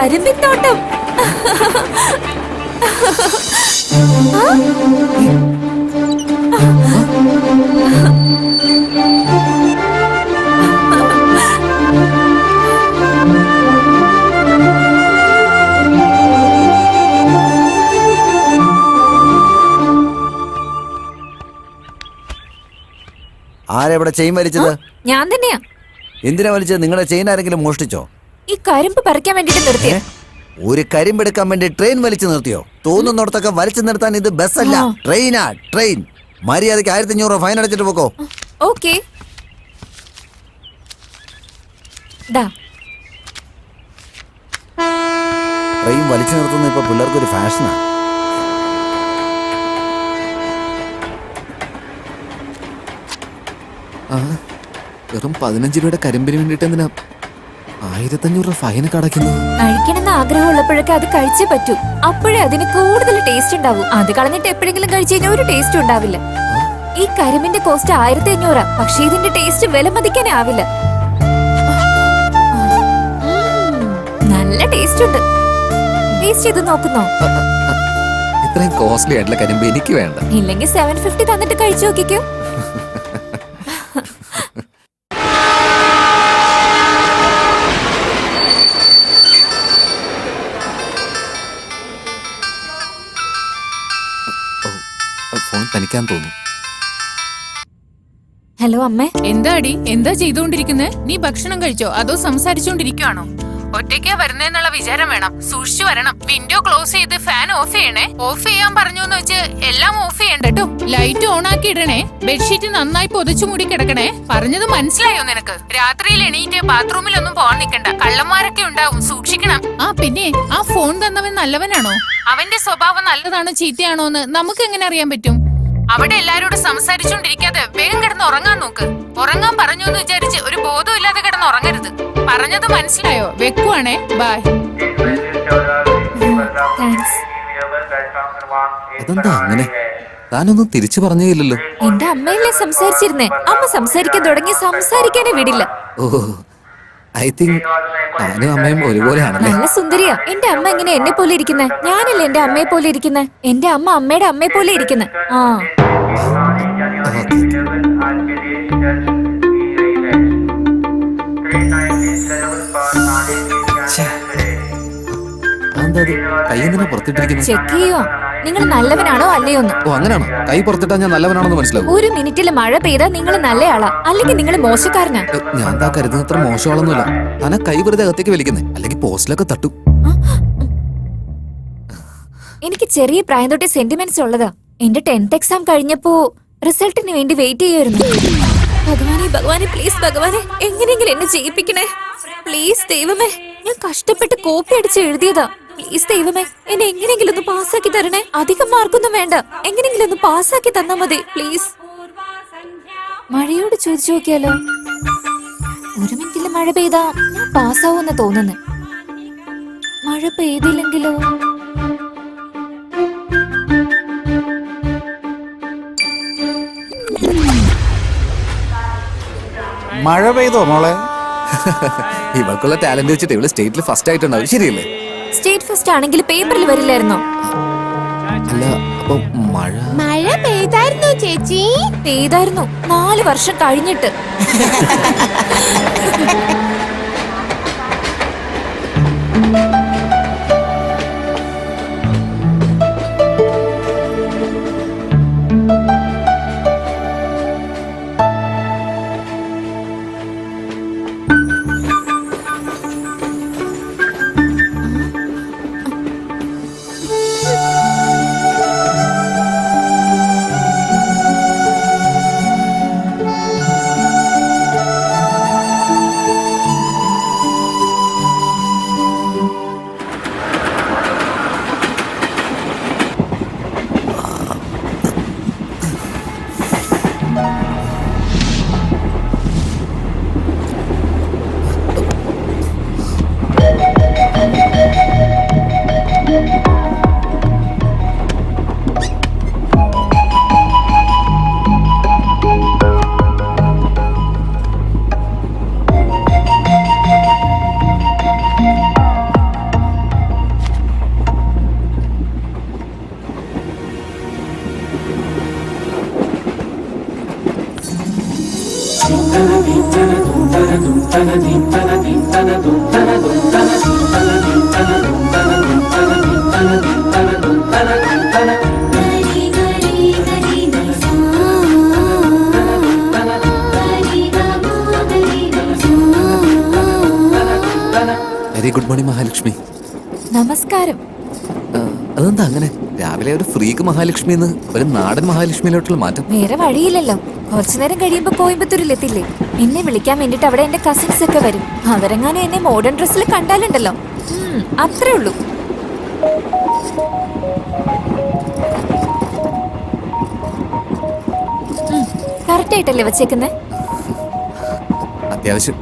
കരിമ്പിത്തോട്ടം. ആരെവിടെ chain വലിച്ചത്? ഞാൻ തന്നെയാ. എന്തിനാ വലിച്ചത്? നിങ്ങളുടെ ചെയിൻ ആരെങ്കിലും മോഷ്ടിച്ചോ? ഈ കരിമ്പ് പറിക്കാൻ വേണ്ടിട്ട് നിർത്തിയ. ഒരു കരിമ്പെടുക്കാൻ വേണ്ടി ട്രെയിൻ വലിച്ചു നിർത്തിയോ? തോന്നുന്നിടത്തൊക്കെ വലിച്ചു നിർത്താൻ ഇത് ബസ്സല്ല, ട്രെയിനാ, ട്രെയിൻ. മര്യാദക്ക് 1500 ഫൈൻ അടച്ചിട്ട് പോക്കോ. ഓക്കേ. ട്രെയിൻ വലിച്ചു നിർത്തുന്ന ഇപ്പൊ പിള്ളേർക്കൊരു ഫാഷനാ. വെറും 15 രൂപയുടെ കരിമ്പിന് വേണ്ടിട്ട് എന്തിനാ 1500 രൂപ ഫൈനൊക്കെ അടയ്ക്കുന്നത്? കഴിക്കണമെന്ന് ആഗ്രഹം ഉള്ളപ്പോഴൊക്കെ അത് കഴിച്ചേ പറ്റൂ. അപ്പോഴേ അതിന് കൂടുതൽ ടേസ്റ്റ് ഉണ്ടാവും. അത് കളഞ്ഞിട്ട് എപ്പോഴെങ്കിലും കഴിച്ചു കഴിഞ്ഞാൽ ഒരു ടേസ്റ്റ് ഉണ്ടാവില്ല. ഈ കരിമ്പിന്റെ കോസ്റ്റ് 1500, പക്ഷെ ഇതിന്റെ ടേസ്റ്റ് വില മതിക്കാനേ ആവില്ല. നല്ല ടേസ്റ്റ് ഉണ്ട്. ടേസ്റ്റ് ചെയ്ത് നോക്കുന്നോ? ഇത്രയും കോസ്റ്റ്ലി ആയിട്ടുള്ള കരിമ്പ് എനിക്ക് വേണ്ട. ഇല്ലെങ്കിൽ 750 തന്നിട്ട് കഴിച്ചു നോക്കിക്കോ. ഫോൺ തനിക്കാൻ തോന്നുന്നു. ഹലോ അമ്മേ. എന്താടി, എന്താ ചെയ്തുകൊണ്ടിരിക്കുന്നേ? നീ ഭക്ഷണം കഴിച്ചോ അതോ സംസാരിച്ചോണ്ടിരിക്കുവാണോ? ഒറ്റയ്ക്കാ വരുന്നേന്നുള്ള വിചാരം വേണം. സൂക്ഷിച്ചു വരണം. വിൻഡോ ക്ലോസ് ചെയ്ത് ഫാൻ ഓഫ് ചെയ്യണേ. ഓഫ് ചെയ്യാൻ പറഞ്ഞു എന്ന് വെച്ച് എല്ലാം ഓഫ് ചെയ്യണ്ട കേട്ടോ. ലൈറ്റ് ഓൺ ആക്കി ഇടണേ. ബെഡ്ഷീറ്റ് നന്നായി പൊതിച്ചു മൂടി കിടക്കണേ. പറഞ്ഞത് മനസ്സിലായോ നിനക്ക്? രാത്രിയിൽ എണീറ്റ് ബാത്റൂമിലൊന്നും പോകാൻ നിൽക്കണ്ട. കള്ളന്മാരൊക്കെ ഉണ്ടാവും, സൂക്ഷിക്കണം. ആ പിന്നെ, ആ ഫോൺ തന്നവൻ നല്ലവനാണോ? അവന്റെ സ്വഭാവം നല്ലതാണോ ചീത്തയാണോ എന്ന് നമുക്ക് എങ്ങനെ അറിയാൻ പറ്റും? അവിടെ എല്ലാരോടും സംസാരിച്ചോണ്ടിരിക്കാതെ വേഗം കിടന്ന് ഉറങ്ങാൻ നോക്ക്. ഉറങ്ങാൻ പറഞ്ഞു എന്ന് വിചാരിച്ച് ഒരു ബോധം ഇല്ലാതെ കിടന്ന് ഉറങ്ങരുത്. പറഞ്ഞത് മനസ്സിലായോ? വെക്കുവാണേ. ബൈ. അതെന്താ അങ്ങനെ? താനൊന്നും തിരിച്ചു പറഞ്ഞേയില്ലല്ലോ. എന്റെ അമ്മയല്ലേ സംസാരിച്ചിരുന്നേ. അമ്മ സംസാരിക്കാൻ തുടങ്ങി സംസാരിക്കാനേ വിടില്ല. ഓ, ഐ തിങ്ക് താനും അമ്മയും ഒരുപോലെയാണല്ലേ? നല്ല സുന്ദരിയാ. എന്റെ അമ്മ എങ്ങനെ എന്നെ പോലെ ഇരിക്കുന്നേ? ഞാനല്ലേ എന്റെ അമ്മയെ പോലെ ഇരിക്കുന്നേ. എന്റെ അമ്മ അമ്മയുടെ അമ്മയെ പോലെ ഇരിക്കുന്നേ. ആ, കൈ പുറത്തിട്ടിരിക്കുന്നു. ചെക്ക് ചെയ്യോ നിങ്ങൾ നല്ലവനാണോ അല്ലയോന്ന്? ഓ, അങ്ങനെയാണോ? കൈ പുറത്തിട്ടാ ഞാൻ നല്ലവനാണെന്ന് മനസ്സിലാവും. ഒരു മിനിറ്റില് മഴ പെയ്താൽ നിങ്ങൾ നല്ലയാളാ, അല്ലെങ്കിൽ നിങ്ങൾ മോശക്കാരനാ. ഞാൻ താ കരുതുന്നത്ര മോശമാളൊന്നുമില്ല. താനാ കൈ വെറുതെ അകത്തേക്ക് വലിക്കുന്നേ, അല്ലെങ്കിൽ പോസ്റ്റിലൊക്കെ തട്ടും. എനിക്ക് ചെറിയ പ്രായം തൊട്ടേ സെന്റിമെന്റ്സ് ഉള്ളതാ. എന്റെ 10th എക്സാം കഴിഞ്ഞപ്പോ റിസൾട്ടിന് വേണ്ടി വെയിറ്റ് ചെയ്യായിരുന്നു. ഭഗവാനെ ഭഗവാനെ പ്ലീസ് ഭഗവാനെ, എങ്ങനെയെങ്കിലും എന്നെ ജയിപ്പിക്കണേ പ്ലീസ്. ദൈവമേ, ഞാൻ കഷ്ടപ്പെട്ട് കോപ്പി അടിച്ച് എഴുതിയതാ. പ്ലീസ് ദൈവമേ, എന്നെ എങ്ങനെയെങ്കിലും ഒന്ന് പാസ്സാക്കി തരണേ. അധികം മാർക്കൊന്നും വേണ്ട, എങ്ങനെയെങ്കിലും ഒന്ന് പാസ്സാക്കി തന്നാ മതി പ്ലീസ്. മഴയോട് ചോദിച്ചു നോക്കിയാലോ? ഒരു മിനിറ്റില് മഴ പെയ്താ ഞാൻ പാസ്സാവൂന്ന് തോന്നുന്നു. മഴ പെയ്തില്ലെങ്കിലോ? മഴ പെയ്തോ മോളെ? ഇവൾക്കുള്ള ടാലന്റ് വെച്ചിട്ട് ഇവള് സ്റ്റേറ്റിൽ ഫസ്റ്റ് ആയിട്ടുണ്ടാവും, ശരിയല്ലേ? സ്റ്റേറ്റ് ഫസ്റ്റ് ആണെങ്കിൽ പേപ്പറിൽ വരില്ലായിരുന്നോ? അല്ല, അപ്പൊ മഴ പെയ്തായിരുന്നോ ചേച്ചി? പെയ്തായിരുന്നു, 4 വർഷം കഴിഞ്ഞിട്ട്. Very good morning Mahalakshmi. നമസ്കാരം. അതെന്താ അങ്ങനെ രാവിലെ ഒരു ഫ്രീക്ക് മഹാലക്ഷ്മി എന്ന് ഒരു നാടൻ മഹാലക്ഷ്മിയിലോട്ടുള്ള മാറ്റം? വേറെ വഴിയില്ലല്ലോ. കുറച്ചു നേരം കഴിയുമ്പോ കോയമ്പത്തൂരിലെത്തില്ലേ. എന്നെ വിളിക്കാൻ വേണ്ടിട്ട് അവിടെ എന്റെ കസിൻസ് ഒക്കെ വരും. അവരെങ്ങാനും എന്നെ മോഡേൺ ഡ്രസ്സിൽ കണ്ടാലുണ്ടല്ലോ. അത്രേ ഉള്ളൂ. കറക്റ്റ് ആയിട്ടല്ലേ വച്ചേക്കുന്നേ? അത്യാവശ്യം.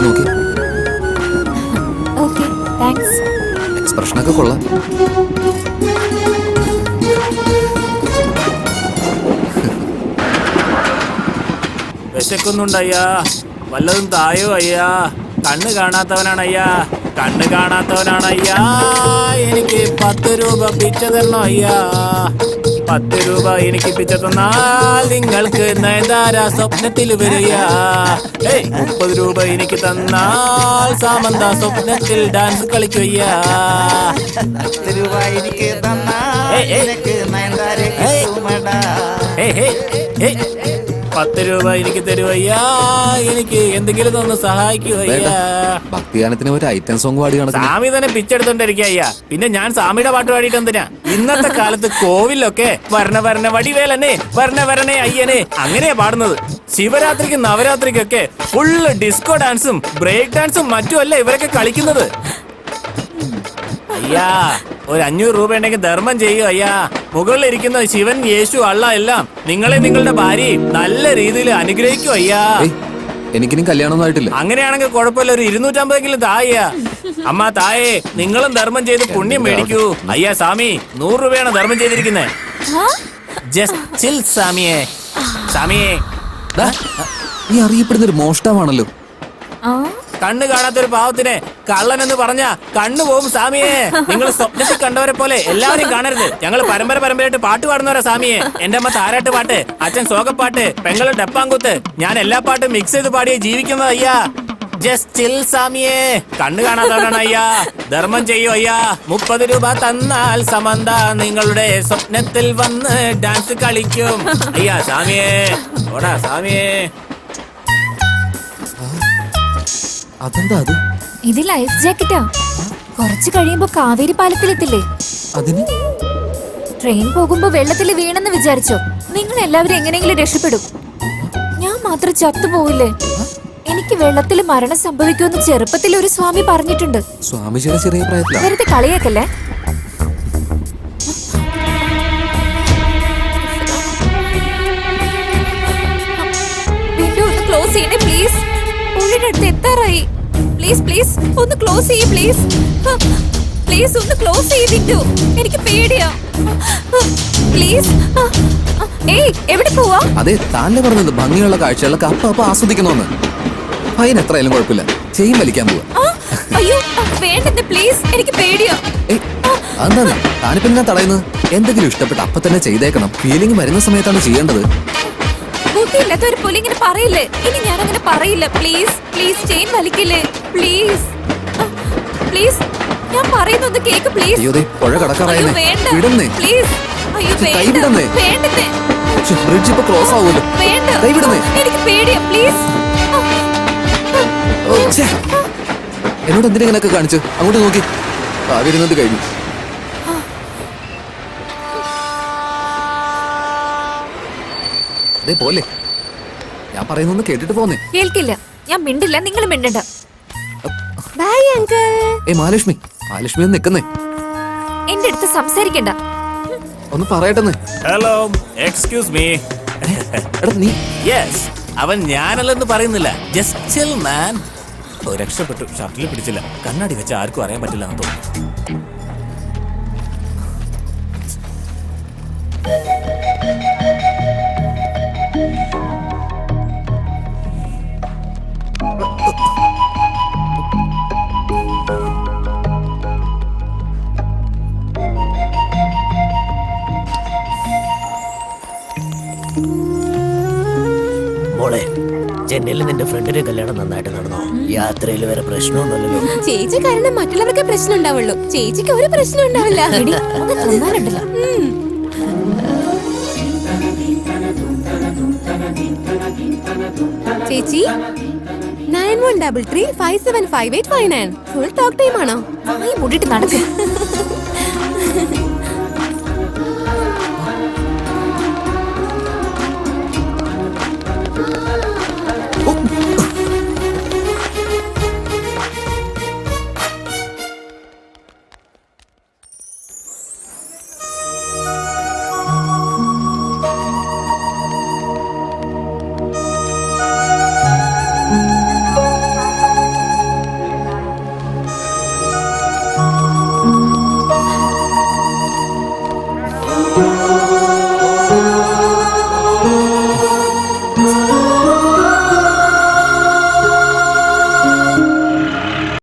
നോക്കി ഓക്കെ, താങ്ക്സ്. എക്സ്പ്രഷനൊക്കെ കൊള്ളാം. വിശക്കുന്നുണ്ടയ്യാ, വല്ലതും തായോ അയ്യാ. കണ്ണ് കാണാത്തവനാണയ്യാ, കണ്ണ് കാണാത്തവനാണയ്യാ. എനിക്ക് 10 രൂപ പിച്ച തരണോ അയ്യാ. 10 രൂപ എനിക്ക് പിച്ച തന്നാൽ നിങ്ങൾക്ക് നയൻതാര സ്വപ്നത്തിൽ വരികയാ. 30 രൂപ എനിക്ക് തന്നാൽ സാമന്ത സ്വപ്നത്തിൽ ഡാൻസ് കളിക്കുകയ്യാ. 10 രൂപ എനിക്ക് തന്നാൽ നിനക്ക് നയൻതാരയെ കിട്ടുമടാ. 10 രൂപ എനിക്ക് തരുവയ്യാ. എനിക്ക് എന്തെങ്കിലും ഒന്ന് സഹായിക്കുവയ്യാ. ഭക്തിഗാനത്തിന് ഒരു ഐറ്റം സോങ് പാടി കണക്ക്. സ്വാമി തന്നെ പിച്ചെടുത്തോണ്ടിരിക്കുക അയ്യാ. പിന്നെ ഞാൻ സ്വാമിയുടെ പാട്ട് പാടിയിട്ട് എന്തിനാ? ഇന്നത്തെ കാലത്ത് കോവിലൊക്കെ വരണ വരണ വടിവേലനെ വരണ വരണേ അയ്യനെ അങ്ങനെയാ പാടുന്നത്. ശിവരാത്രിക്കും നവരാത്രിക്കൊക്കെ ഫുള്ള് ഡിസ്കോ ഡാൻസും ബ്രേക്ക് ഡാൻസും മറ്റുമല്ല ഇവരൊക്കെ കളിക്കുന്നത്. അയ്യാ, ഒരു 500 രൂപ ഉണ്ടെങ്കിൽ ധർമ്മം ചെയ്യൂ അയ്യാ. മുകളിലിരിക്കുന്ന ശിവൻ, യേശു, അള്ള എല്ലാം നിങ്ങളെ നിങ്ങളുടെ ഭാര്യയും നല്ല രീതിയിൽ അനുഗ്രഹിക്കൂ അയ്യാ. എനിക്കിനും കല്യാണമൊന്നും ആയിട്ടില്ല. അങ്ങനെയാണെങ്കിൽ കുഴപ്പമില്ല, ഒരു 250 തായ്യാ. അമ്മ തായേ, നിങ്ങളും ധർമ്മം ചെയ്ത് പുണ്യം മേടിക്കൂ. അയ്യാ സ്വാമി, 100 രൂപയാണ് ധർമ്മം ചെയ്തിരിക്കുന്നത്. ജസ്റ്റ് ചിൽ സ്വാമിയെ. സ്വാമിയെ, നീ അറിയപ്പെടുന്ന ഒരു മോഷ്ടാവാണല്ലോ. കണ്ണ് കാണാത്തൊരു പാവത്തിനെ കള്ളൻ എന്ന് പറഞ്ഞ കണ്ണു പോകും സ്വാമിയെ. നിങ്ങൾ സ്വപ്നത്തിൽ കണ്ടവരെ പോലെ എല്ലാവരും കാണരുത്. ഞങ്ങൾ പരമ്പരയായിട്ട് പാട്ട് പാടുന്നവരാ സ്വാമിയെ. എന്റെ അമ്മ താരാട്ട് പാട്ട്, അച്ഛൻ സോകപ്പാട്ട്, പെങ്ങള് ഡപ്പാങ്കുത്ത്, ഞാൻ എല്ലാ പാട്ടും മിക്സ് ചെയ്ത് പാടിയേ ജീവിക്കുന്നത് അയ്യാ. ജസ്റ്റ് ചിൽ സ്വാമിയെ. കണ്ണ് കാണാത്തവരാണ് അയ്യാ, ധർമ്മം ചെയ്യൂ അയ്യാ. 30 രൂപ തന്നാൽ സമന്ത നിങ്ങളുടെ സ്വപ്നത്തിൽ വന്ന് ഡാൻസ് കളിക്കും അയ്യാ. സ്വാമിയെ, ഓടാ സ്വാമിയെ. അതെന്താ അത്? ഇത് ലൈഫ് ജാക്കറ്റാ. കുറച്ച് കഴിയുമ്പോ കാവേരി പാലത്തിലെത്തില്ലേ. അതിന് ട്രെയിൻ പോകുമ്പോ വെള്ളത്തിൽ വീണെന്ന് വിചാരിച്ചോ? നിങ്ങൾ എല്ലാവരും എങ്ങനെയെങ്കിലും രക്ഷപ്പെടും. ഞാൻ മാത്രം ചത്തുപോവില്ലേ? എനിക്ക് വെള്ളത്തിൽ മരണം സംഭവിക്കുമെന്ന് ചെറുപ്പത്തിൽ ഒരു സ്വാമി പറഞ്ഞിട്ടുണ്ട്. സ്വാമിജിയുടെ ചെറിയ പ്രായത്തിലാ. വെറുതെ കളിയാക്കല്ലേ. വിൻഡോ ഒന്ന് ക്ലോസ് ചെയ്യണേ പ്ലീസ്. പുള്ളിയുടെ അടുത്ത് എത്താറായി. പ്ലീസ് പ്ലീസ് ഒന്ന് ക്ലോസ് ചെയ്യ് പ്ലീസ്. പ്ലീസ് ഒന്ന് ക്ലോസ് ചെയ്യ് വിൻഡോ. എനിക്ക് പേടിയാ. പ്ലീസ്. ഏയ്, എവിടെ പോവാ? അതെ, താല്ലേ പറഞ്ഞത് ഭംഗിയുള്ള കാഴ്ചകളൊക്കെ അപ്പൊ ആസ്വദിക്കണമെന്ന്. ഫൈൻ എത്രയായാലും കുഴപ്പമില്ല, ചെയിൻ വലിക്കാൻ പോവാ. അയ്യോ വേണ്ടെന്ന് പ്ലീസ്, എനിക്ക് പേടിയാ. അതെന്താ താനിപ്പോ ഞാൻ തടയുന്നത്? എന്തെങ്കിലും ഇഷ്ടപ്പെട്ട് അപ്പൊ തന്നെ ചെയ്തേക്കണം. ഫീലിംഗ് വരുന്ന സമയത്താണ് ചെയ്യേണ്ടത്. ബുദ്ധിയില്ലാത്ത ഒരു പുലി ഇങ്ങനെ പറയില്ലേ. ഇനി ഞാൻ അങ്ങനെ പറയില്ല. പ്ലീസ് പ്ലീസ് ചെയിൻ വലിക്കില്ലേ പ്ലീസ്. പ്ലീസ് ഞാൻ പറയുന്നൊന്ന് കേക്ക് പ്ലീസ്. അയ്യോ ദേ പുഴ കടക്കാറായെന്നേ. വേണ്ട വിടുന്നേ. പ്ലീസ്. അയ്യോ കൈ വേണ്ട വിടുന്നേ. വേണ്ടെന്നേ. ബ്രിഡ്ജ് ഇപ്പൊ ക്ലോസ് ആവുമല്ലോ. വേണ്ട, കൈ വിടുന്നേ. എനിക്ക് പേടിയാ പ്ലീസ്. ഓ, ഛേ. എന്നോട് എന്തിനാ ഇങ്ങനെയൊക്കെ കാണിച്ചു? അങ്ങോട്ട് നോക്കി. വരുന്നത് കഴിഞ്ഞു. അതേ പോലെ ഞാൻ പറയുന്നൊന്ന് കേട്ടിട്ട് പോന്നേ. കേൾക്കില്ല, ഞാൻ മിണ്ടില്ല, നിങ്ങൾ മിണ്ടണ്ട. Bye uncle. മഹാലക്ഷ്മി, മഹാലക്ഷ്മി ഒന്ന് നിക്കുന്നേ. എന്റെ അടുത്ത് സംസാരിക്കണ്ട. ഒന്ന് പറയട്ടെന്ന്. Hello, excuse me. എടാ നീ. യെസ്, അവൻ ഞാനല്ലെന്ന് പറയുന്നില്ല. ജസ്റ്റ് ചിൽ മാൻ. രക്ഷപ്പെട്ടു. ഷർട്ടിൽ പിടിച്ചില്ല. കണ്ണാടി വെച്ച് ആർക്കും അറിയാൻ പറ്റില്ല എന്ന് തോന്നുന്നു. എന്നിൽ നിന്റെ ഫ്രണ്ടിന്റെ കല്യാണം നന്നായിട്ട് നടന്നോ? യാത്രയിൽ വരെ പ്രശ്നമൊന്നുമില്ലല്ലോ. ചേച്ചി കാരണം മറ്റുള്ളവർക്ക് പ്രശ്നം ഉണ്ടാവുള്ളൂ, ചേച്ചിക്ക് ഒരു പ്രശ്നം ഉണ്ടാവില്ല. എടി, ഒന്ന് തിന്നാനുണ്ടല്ലോ. ചേച്ചി 9133575859 ഫുൾ ടോക്ക് ടൈം ആണോ? വായി മൂടിയിട്ട് നടക്ക്.